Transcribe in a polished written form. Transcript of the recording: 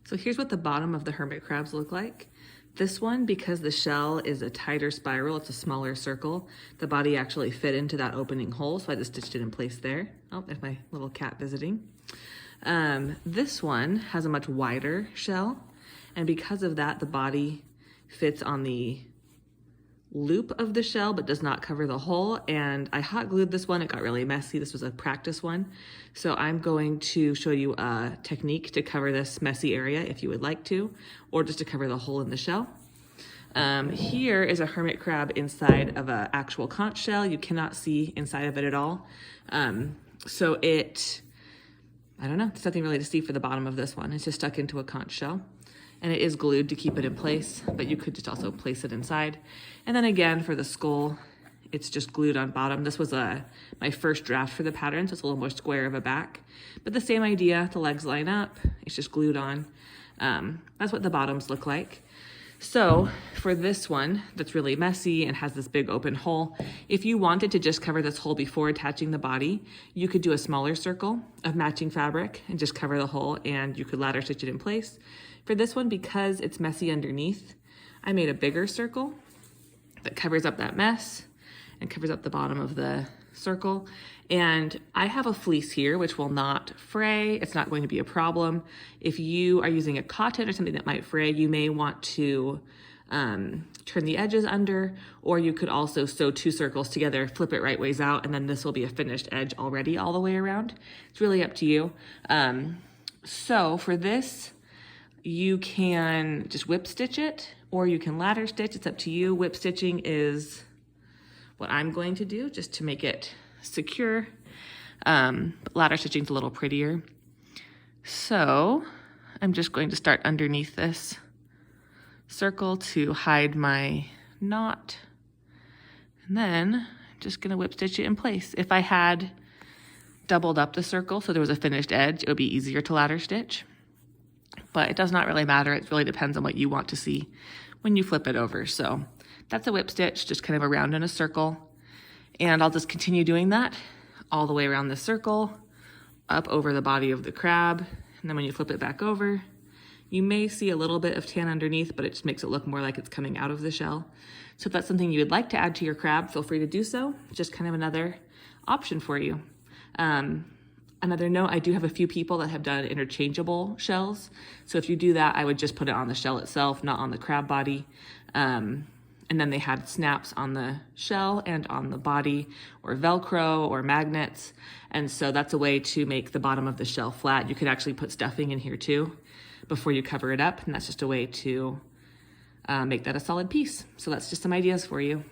So here's what the bottom of the hermit crabs look like. This one, because the shell is a tighter spiral, it's a smaller circle, the body actually fit into that opening hole, so I just stitched it in place there. Oh, there's my little cat visiting. This one has a much wider shell, and because of that, the body fits on the loop of the shell but does not cover the hole. And I hot glued this one. It got really messy. This was a practice one. So I'm going to show you a technique to cover this messy area if you would like to, or just to cover the hole in the shell. Here is a hermit crab inside of an actual conch shell. You cannot see inside of it at all. So I don't know, there's nothing really to see for the bottom of this one. It's just stuck into a conch shell. And it is glued to keep it in place, but you could just also place it inside. And then again, for the skull, it's just glued on bottom. This was my first draft for the pattern, so it's a little more square of a back. But the same idea, the legs line up, it's just glued on. That's what the bottoms look like. So for this one that's really messy and has this big open hole, if you wanted to just cover this hole before attaching the body, you could do a smaller circle of matching fabric and just cover the hole, and you could ladder stitch it in place. For this one, because it's messy underneath, I made a bigger circle that covers up that mess and covers up the bottom of the circle. And I have a fleece here, which will not fray. It's not going to be a problem. If you are using a cotton or something that might fray, you may want to turn the edges under, or you could also sew two circles together, flip it right ways out, and then this will be a finished edge already all the way around. It's really up to you. So for this, you can just whip stitch it, or you can ladder stitch. It's up to you. Whip stitching is what I'm going to do just to make it secure. Ladder stitching is a little prettier. So I'm just going to start underneath this circle to hide my knot. And then I'm just gonna whip stitch it in place. If I had doubled up the circle so there was a finished edge, it would be easier to ladder stitch. But it does not really matter. It really depends on what you want to see when you flip it over. So that's a whip stitch, just kind of around in a circle. And I'll just continue doing that all the way around the circle, up over the body of the crab. And then when you flip it back over, you may see a little bit of tan underneath, but it just makes it look more like it's coming out of the shell. So if that's something you would like to add to your crab, feel free to do so. Just kind of another option for you. Another note, I do have a few people that have done interchangeable shells. So if you do that, I would just put it on the shell itself, not on the crab body. And then they had snaps on the shell and on the body, or Velcro or magnets. And so that's a way to make the bottom of the shell flat. You could actually put stuffing in here too before you cover it up. And that's just a way to make that a solid piece. So that's just some ideas for you.